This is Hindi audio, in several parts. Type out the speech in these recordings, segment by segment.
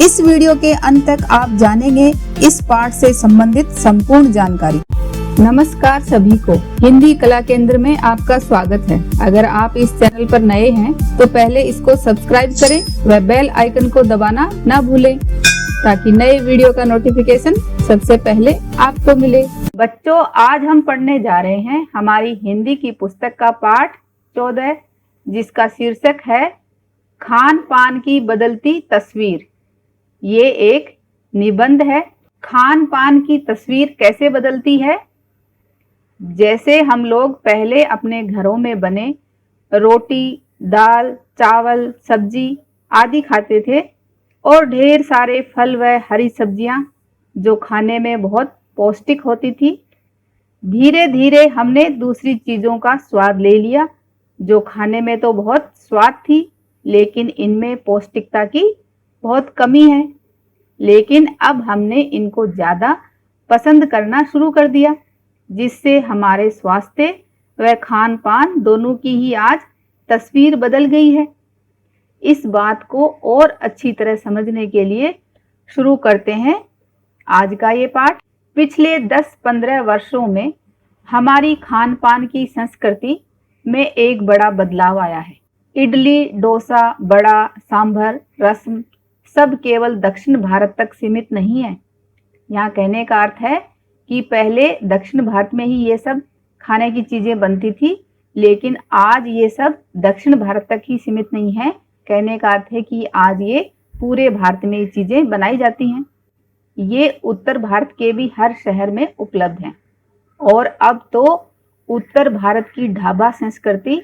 इस वीडियो के अंत तक आप जानेंगे इस पाठ से संबंधित संपूर्ण जानकारी। नमस्कार सभी को, हिंदी कला केंद्र में आपका स्वागत है। अगर आप इस चैनल पर नए हैं तो पहले इसको सब्सक्राइब करें व बेल आइकन को दबाना न भूलें ताकि नए वीडियो का नोटिफिकेशन सबसे पहले आपको मिले। बच्चों, आज हम पढ़ने जा रहे हैं हमारी हिंदी की पुस्तक का पाठ 14 जिसका शीर्षक है खान पान की बदलती तस्वीर। ये एक निबंध है। खान पान की तस्वीर कैसे बदलती है? जैसे हम लोग पहले अपने घरों में बने रोटी, दाल, चावल, सब्जी आदि खाते थे और ढेर सारे फल व हरी सब्जियां जो खाने में बहुत पौष्टिक होती थी। धीरे धीरे हमने दूसरी चीज़ों का स्वाद ले लिया जो खाने में तो बहुत स्वाद थी लेकिन इनमें पौष्टिकता की बहुत कमी है। लेकिन अब हमने इनको ज़्यादा पसंद करना शुरू कर दिया जिससे हमारे स्वास्थ्य व खान पान दोनों की ही आज तस्वीर बदल गई है। इस बात को और अच्छी तरह समझने के लिए शुरू करते हैं आज का ये पाठ। पिछले 10-15 वर्षों में हमारी खान पान की संस्कृति में एक बड़ा बदलाव आया है। इडली, डोसा, बड़ा, सांभर, रसम सब केवल दक्षिण भारत तक सीमित नहीं है। यहाँ कहने का अर्थ है कि पहले दक्षिण भारत में ही ये सब खाने की चीज़ें बनती थी लेकिन आज ये सब दक्षिण भारत तक ही सीमित नहीं है। कहने का अर्थ है कि आज ये पूरे भारत में ये चीज़ें बनाई जाती हैं। ये उत्तर भारत के भी हर शहर में उपलब्ध हैं और अब तो उत्तर भारत की ढाबा संस्कृति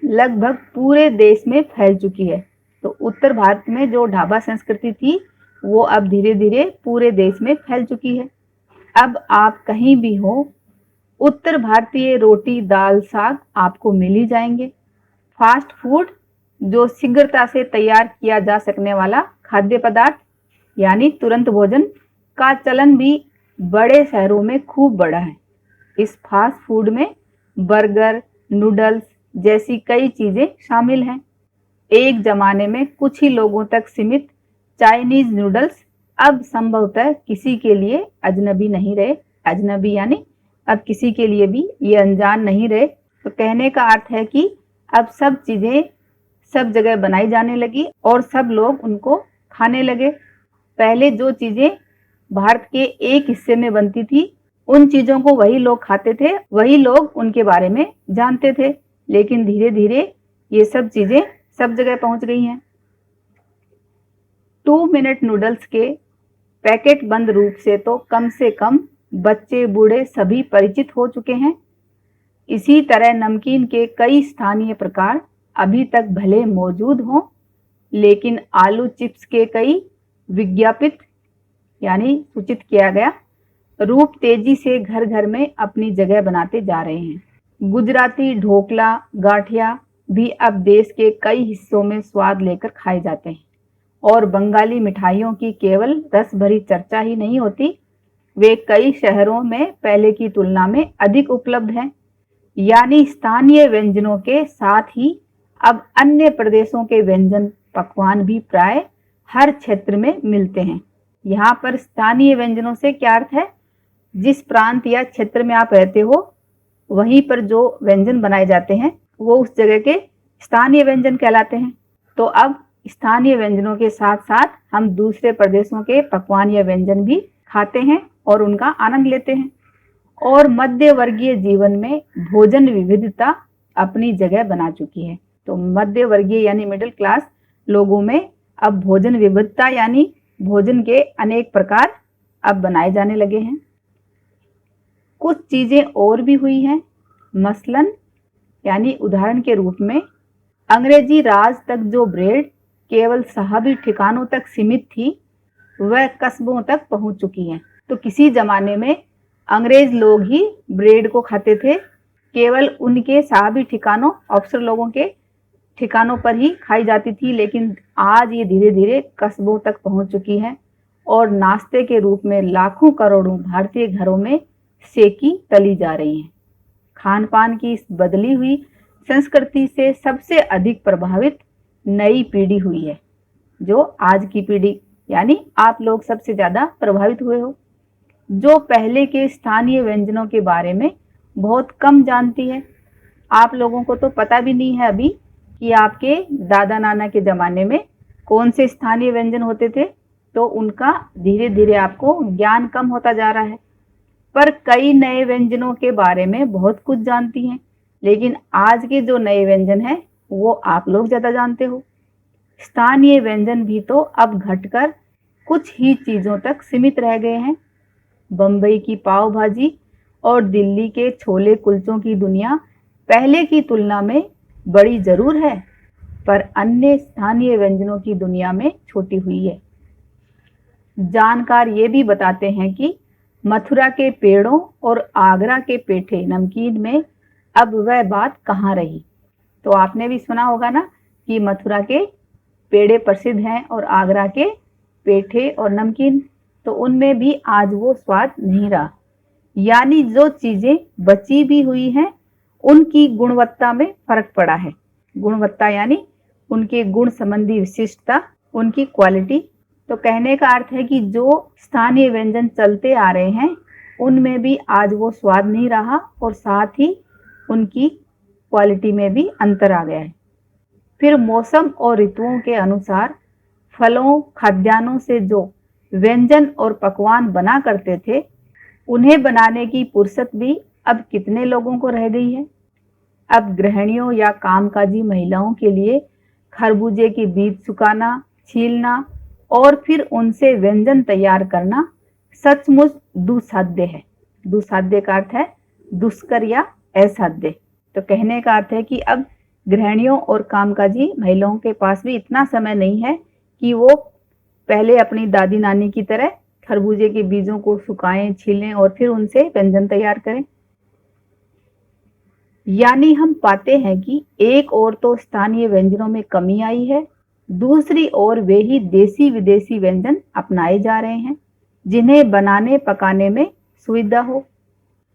लगभग पूरे देश में फैल चुकी है। तो उत्तर भारत में जो ढाबा संस्कृति थी वो अब धीरे धीरे पूरे देश में फैल चुकी है। अब आप कहीं भी हो, उत्तर भारतीय रोटी, दाल, साग आपको मिल ही जाएंगे। फास्ट फूड जो शीघ्रता से तैयार किया जा सकने वाला खाद्य पदार्थ यानी तुरंत भोजन का चलन भी बड़े शहरों में खूब बढ़ा है। इस फास्ट फूड में बर्गर, नूडल्स जैसी कई चीज़ें शामिल हैं। एक ज़माने में कुछ ही लोगों तक सीमित चाइनीज नूडल्स अब संभवतः किसी के लिए अजनबी नहीं रहे। अजनबी यानी अब किसी के लिए भी ये अनजान नहीं रहे। तो कहने का अर्थ है कि अब सब चीज़ें सब जगह बनाई जाने लगी और सब लोग उनको खाने लगे। पहले जो चीज़ें भारत के एक हिस्से में बनती थी उन चीज़ों को वही लोग खाते थे, वही लोग उनके बारे में जानते थे, लेकिन धीरे धीरे ये सब चीज़ें सब जगह पहुंच गई हैं। 2 मिनट नूडल्स के पैकेट बंद रूप से कम बच्चे बूढ़े सभी परिचित हो चुके हैं। इसी तरह नमकीन के कई स्थानीय प्रकार अभी तक भले मौजूद हों लेकिन आलू चिप्स के कई विज्ञापित यानी सूचित किया गया रूप तेजी से घर घर में अपनी जगह बनाते जा रहे हैं। गुजराती ढोकला, गाठिया भी अब देश के कई हिस्सों में स्वाद लेकर खाए जाते हैं और बंगाली मिठाइयों की केवल रस भरी चर्चा ही नहीं होती, वे कई शहरों में पहले की तुलना में अधिक उपलब्ध हैं। यानी स्थानीय व्यंजनों के साथ ही अब अन्य प्रदेशों के व्यंजन पकवान भी प्राय हर क्षेत्र में मिलते हैं। यहाँ पर स्थानीय व्यंजनों से क्या अर्थ है? जिस प्रांत या क्षेत्र में आप रहते हो वहीं पर जो व्यंजन बनाए जाते हैं वो उस जगह के स्थानीय व्यंजन कहलाते हैं। तो अब स्थानीय व्यंजनों के साथ साथ हम दूसरे प्रदेशों के पकवान या व्यंजन भी खाते हैं और उनका आनंद लेते हैं। और मध्य वर्गीय जीवन में भोजन विविधता अपनी जगह बना चुकी है। तो मध्य वर्गीय यानी मिडिल क्लास लोगों में अब भोजन विविधता यानी भोजन के अनेक प्रकार अब बनाए जाने लगे हैं। कुछ चीज़ें और भी हुई हैं, मसलन यानी उदाहरण के रूप में अंग्रेजी राज तक जो ब्रेड केवल साहबी ठिकानों तक सीमित थी वह कस्बों तक पहुंच चुकी है। तो किसी जमाने में अंग्रेज लोग ही ब्रेड को खाते थे, केवल उनके साहबी ठिकानों अफसर लोगों के ठिकानों पर ही खाई जाती थी, लेकिन आज ये धीरे धीरे कस्बों तक पहुंच चुकी है और नाश्ते के रूप में लाखों करोड़ों भारतीय घरों में सेकी तली जा रही है। खान पान की इस बदली हुई संस्कृति से सबसे अधिक प्रभावित नई पीढ़ी हुई है, जो आज की पीढ़ी यानी आप लोग सबसे ज्यादा प्रभावित हुए हो, जो पहले के स्थानीय व्यंजनों के बारे में बहुत कम जानती है। आप लोगों को तो पता भी नहीं है अभी कि आपके दादा नाना के ज़माने में कौन से स्थानीय व्यंजन होते थे, तो उनका धीरे धीरे आपको ज्ञान कम होता जा रहा है। पर कई नए व्यंजनों के बारे में बहुत कुछ जानती हैं, लेकिन आज के जो नए व्यंजन हैं वो आप लोग ज़्यादा जानते हो। स्थानीय व्यंजन भी तो अब घटकर कुछ ही चीज़ों तक सीमित रह गए हैं। बम्बई की पाव भाजी और दिल्ली के छोले कुलचों की दुनिया पहले की तुलना में बड़ी जरूर है, पर अन्य स्थानीय व्यंजनों की दुनिया में छोटी हुई है। जानकार ये भी बताते हैं कि मथुरा के पेड़ों और आगरा के पेठे नमकीन में अब वह बात कहाँ रही। तो आपने भी सुना होगा ना कि मथुरा के पेड़े प्रसिद्ध हैं और आगरा के पेठे और नमकीन, तो उनमें भी आज वो स्वाद नहीं रहा। यानी जो चीजें बची भी हुई हैं उनकी गुणवत्ता में फर्क पड़ा है। गुणवत्ता यानी उनके गुण संबंधी विशिष्टता, उनकी क्वालिटी। तो कहने का अर्थ है कि जो स्थानीय व्यंजन चलते आ रहे हैं उनमें भी आज वो स्वाद नहीं रहा और साथ ही उनकी क्वालिटी में भी अंतर आ गया है। फिर मौसम और ऋतुओं के अनुसार फलों खाद्यान्नों से जो व्यंजन और पकवान बना करते थे, उन्हें बनाने की फुर्सत भी अब कितने लोगों को रह गई है। अब गृहिणियों या कामकाजी महिलाओं के लिए खरबूजे के बीज सुखाना, छीलना और फिर उनसे व्यंजन तैयार करना सचमुच दुस्साध्य है। दुस्साध्य का अर्थ है दुष्कर या असाध्य। तो कहने का अर्थ है कि अब गृहिणियों और कामकाजी महिलाओं के पास भी इतना समय नहीं है कि वो पहले अपनी दादी नानी की तरह खरबूजे के बीजों को सुखाएं, छीलें और फिर उनसे व्यंजन तैयार करें। यानी हम पाते हैं कि एक ओर तो स्थानीय व्यंजनों में कमी आई है, दूसरी ओर वे ही देसी विदेशी व्यंजन अपनाए जा रहे हैं जिन्हें बनाने पकाने में सुविधा हो।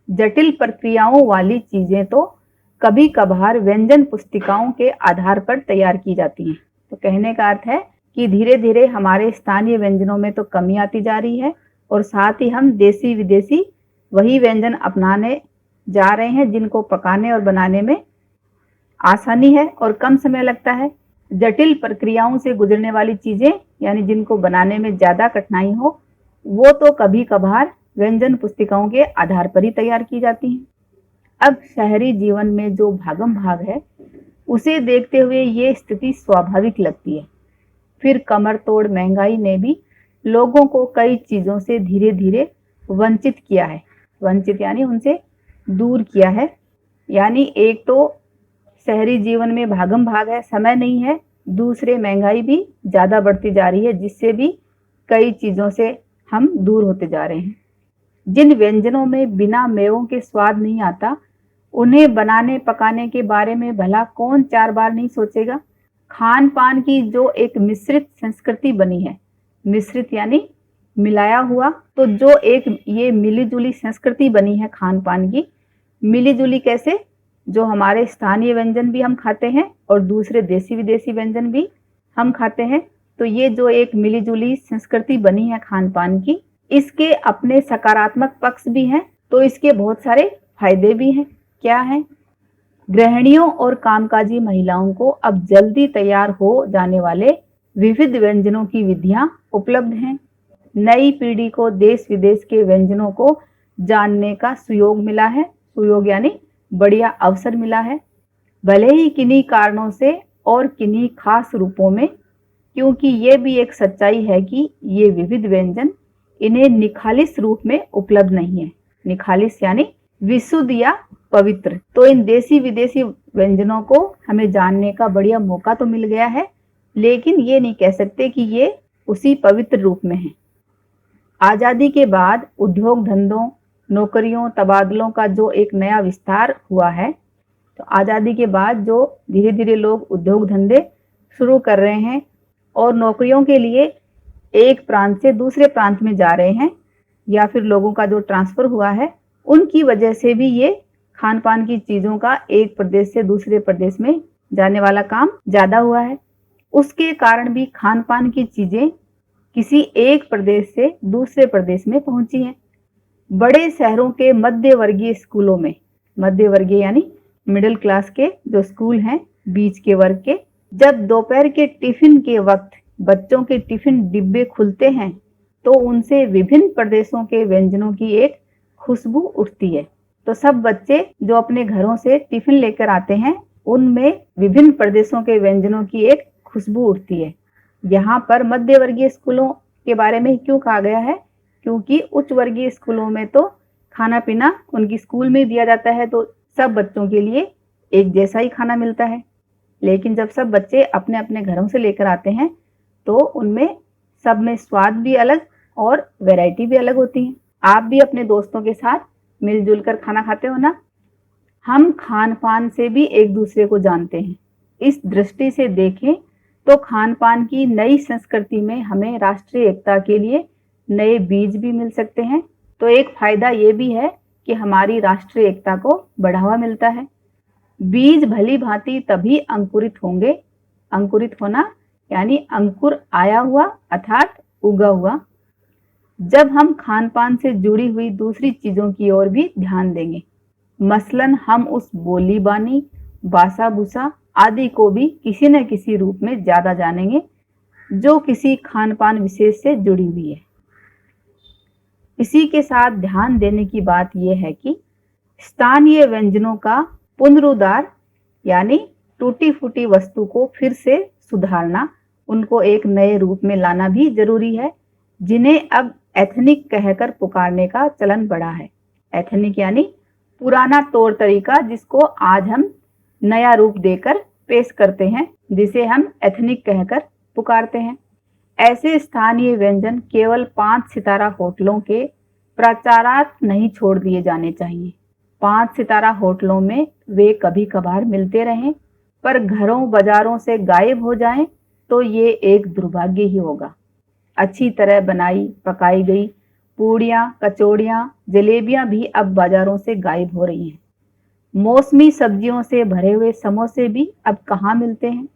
जटिल प्रक्रियाओं वाली चीजें तो कभी कभार व्यंजन पुस्तिकाओं के आधार पर तैयार की जाती हैं। तो कहने का अर्थ है कि धीरे धीरे हमारे स्थानीय व्यंजनों में तो कमी आती जा रही है और साथ ही हम देसी विदेशी वही व्यंजन अपनाने जा रहे हैं जिनको पकाने और बनाने में आसानी है और कम समय लगता है। जटिल प्रक्रियाओं से गुजरने वाली चीजें यानी जिनको बनाने में ज्यादा कठिनाई हो, वो तो कभी कभार व्यंजन पुस्तिकाओं के आधार पर ही तैयार की जाती हैं। अब शहरी जीवन में जो भागम भाग है उसे देखते हुए ये स्थिति स्वाभाविक लगती है। फिर कमर तोड़ महंगाई ने भी लोगों को कई चीजों से धीरे धीरे वंचित किया है। वंचित यानी उनसे दूर किया है। यानी एक तो शहरी जीवन में भागम भाग है, समय नहीं है, दूसरे महंगाई भी ज्यादा बढ़ती जा रही है जिससे भी कई चीजों से हम दूर होते जा रहे हैं। जिन व्यंजनों में बिना मेवों के स्वाद नहीं आता, उन्हें बनाने पकाने के बारे में भला कौन 4 बार नहीं सोचेगा। खान पान की जो एक मिश्रित संस्कृति बनी है, मिश्रित यानी मिलाया हुआ, तो जो एक ये मिली जुली संस्कृति बनी है खान पान की, मिली जुली कैसे, जो हमारे स्थानीय व्यंजन भी हम खाते हैं और दूसरे देसी विदेशी व्यंजन भी हम खाते हैं, तो ये जो एक मिली जुली संस्कृति बनी है खान पान की, इसके अपने सकारात्मक पक्ष भी हैं तो इसके बहुत सारे फायदे भी हैं। क्या है? गृहिणियों और कामकाजी महिलाओं को अब जल्दी तैयार हो जाने वाले विविध व्यंजनों की विधियां उपलब्ध हैं। नई पीढ़ी को देश विदेश के व्यंजनों को जानने का सुयोग मिला है। सुयोग यानी बढ़िया अवसर मिला है, भले ही किन्हीं कारणों से और किन्हीं खास रूपों में, क्योंकि ये भी एक सच्चाई है कि ये विविध व्यंजन इन्हें निखालिस रूप में उपलब्ध नहीं है। निखालिस यानी विशुद्ध या पवित्र। तो इन देसी विदेशी व्यंजनों को हमें जानने का बढ़िया मौका तो मिल गया है, लेकिन ये नहीं कह सकते कि ये उसी पवित्र रूप में है। आजादी के बाद उद्योग धंधों, नौकरियों, तबादलों का जो एक नया विस्तार हुआ है, तो आजादी के बाद जो धीरे धीरे लोग उद्योग धंधे शुरू कर रहे हैं और नौकरियों के लिए एक प्रांत से दूसरे प्रांत में जा रहे हैं, या फिर लोगों का जो ट्रांसफर हुआ है, उनकी वजह से भी ये खान पान की चीजों का एक प्रदेश से दूसरे प्रदेश में जाने वाला काम ज्यादा हुआ है। उसके कारण भी खान पान की चीजें किसी एक प्रदेश से दूसरे प्रदेश में पहुंची हैं। बड़े शहरों के मध्य वर्गीय स्कूलों में, मध्य वर्गीय यानी मिडिल क्लास के जो स्कूल हैं, बीच के वर्ग के, जब दोपहर के टिफिन के वक्त बच्चों के टिफिन डिब्बे खुलते हैं तो उनसे विभिन्न प्रदेशों के व्यंजनों की एक खुशबू उठती है। तो सब बच्चे जो अपने घरों से टिफिन लेकर आते हैं उनमें विभिन्न प्रदेशों के व्यंजनों की एक खुशबू उठती है। यहाँ पर मध्य वर्गीय स्कूलों के बारे में क्यों कहा गया है? क्योंकि उच्च वर्गीय स्कूलों में तो खाना पीना उनकी स्कूल में दिया जाता है, तो सब बच्चों के लिए एक जैसा ही खाना मिलता है। लेकिन जब सब बच्चे अपने अपने घरों से लेकर आते हैं तो उनमें सब में स्वाद भी अलग और वैरायटी भी अलग होती है। आप भी अपने दोस्तों के साथ मिलजुल कर खाना खाते हो ना? हम खान पान से भी एक दूसरे को जानते हैं। इस दृष्टि से देखें तो खान पान की नई संस्कृति में हमें राष्ट्रीय एकता के लिए नए बीज भी मिल सकते हैं। तो एक फायदा ये भी है कि हमारी राष्ट्रीय एकता को बढ़ावा मिलता है। बीज भली भांति तभी अंकुरित होंगे, अंकुरित होना यानी अंकुर आया हुआ अर्थात उगा हुआ, जब हम खान पान से जुड़ी हुई दूसरी चीजों की ओर भी ध्यान देंगे। मसलन हम उस बोली बानी, बासा भूसा आदि को भी किसी न किसी रूप में ज्यादा जानेंगे जो किसी खान पान विशेष से जुड़ी हुई है। इसी के साथ ध्यान देने की बात यह है कि स्थानीय व्यंजनों का पुनरुद्धार यानी टूटी फूटी वस्तु को फिर से सुधारना, उनको एक नए रूप में लाना भी जरूरी है, जिन्हें अब एथनिक कहकर पुकारने का चलन बढ़ा है। एथनिक यानी पुराना तौर तरीका, जिसको आज हम नया रूप देकर पेश करते हैं, जिसे हम एथनिक कहकर पुकारते हैं। ऐसे स्थानीय व्यंजन केवल 5 सितारा होटलों के प्रचारार्थ नहीं छोड़ दिए जाने चाहिए। 5 सितारा होटलों में वे कभी कभार मिलते रहें, पर घरों बाजारों से गायब हो जाएं तो ये एक दुर्भाग्य ही होगा। अच्छी तरह बनाई पकाई गई पूड़ियाँ, कचौड़ियाँ, जलेबियाँ भी अब बाजारों से गायब हो रही हैं। मौसमी सब्जियों से भरे हुए समोसे भी अब कहाँ मिलते हैं।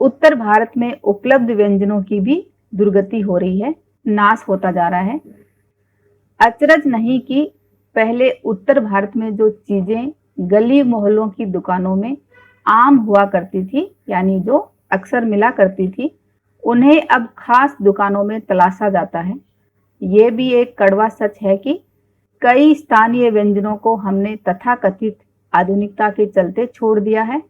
उत्तर भारत में उपलब्ध व्यंजनों की भी दुर्गति हो रही है, नाश होता जा रहा है। अचरज नहीं कि पहले उत्तर भारत में जो चीजें गली मोहल्लों की दुकानों में आम हुआ करती थी, यानी जो अक्सर मिला करती थी, उन्हें अब खास दुकानों में तलाशा जाता है। ये भी एक कड़वा सच है कि कई स्थानीय व्यंजनों को हमने तथाकथित आधुनिकता के चलते छोड़ दिया है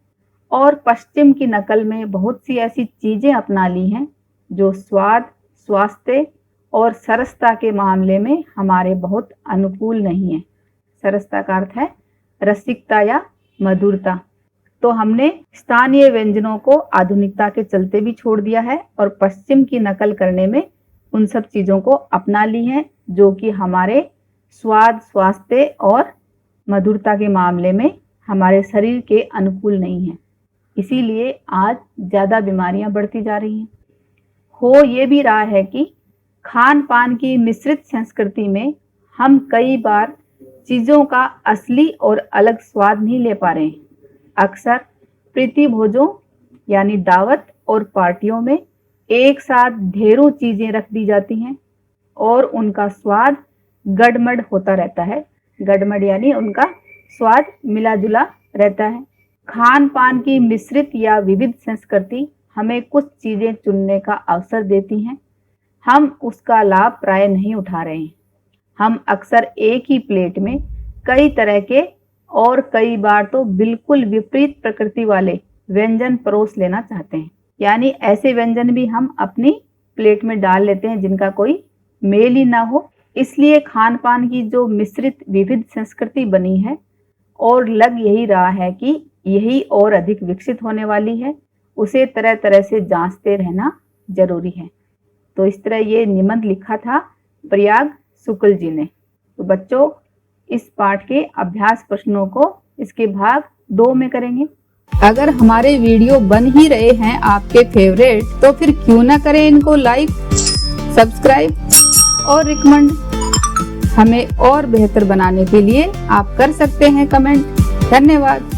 और पश्चिम की नकल में बहुत सी ऐसी चीजें अपना ली हैं जो स्वाद, स्वास्थ्य और सरसता के मामले में हमारे बहुत अनुकूल नहीं है। सरसता का अर्थ है रसिकता या मधुरता। तो हमने स्थानीय व्यंजनों को आधुनिकता के चलते भी छोड़ दिया है और पश्चिम की नकल करने में उन सब चीजों को अपना ली हैं जो कि हमारे स्वाद, स्वास्थ्य और मधुरता के मामले में हमारे शरीर के अनुकूल नहीं है। इसीलिए आज ज्यादा बीमारियां बढ़ती जा रही हैं। हो ये भी रहा है कि खान पान की मिश्रित संस्कृति में हम कई बार चीजों का असली और अलग स्वाद नहीं ले पा रहे हैं। अक्सर प्रीति भोजों यानी दावत और पार्टियों में एक साथ ढेरों चीजें रख दी जाती हैं और उनका स्वाद गड़मड़ होता रहता है। गड़मड़ यानी उनका स्वाद मिला जुला रहता है। खान पान की मिश्रित या विविध संस्कृति हमें कुछ चीजें चुनने का अवसर देती हैं। हम उसका लाभ प्राय नहीं उठा रहे हैं। हम अक्सर एक ही प्लेट में कई तरह के और कई बार तो बिल्कुल विपरीत प्रकृति वाले व्यंजन परोस लेना चाहते हैं। यानी ऐसे व्यंजन भी हम अपनी प्लेट में डाल लेते हैं जिनका कोई मेल ही ना हो। इसलिए खान पान की जो मिश्रित विविध संस्कृति बनी है और लग यही रहा है कि यही और अधिक विकसित होने वाली है, उसे तरह तरह से जांचते रहना जरूरी है। तो इस तरह ये निबंध लिखा था प्रयाग शुक्ल जी ने। तो बच्चों इस पाठ के अभ्यास प्रश्नों को इसके भाग 2 में करेंगे। अगर हमारे वीडियो बन ही रहे हैं आपके फेवरेट, तो फिर क्यों ना करें इनको लाइक, सब्सक्राइब और रिकमेंड। हमें और बेहतर बनाने के लिए आप कर सकते हैं कमेंट। धन्यवाद।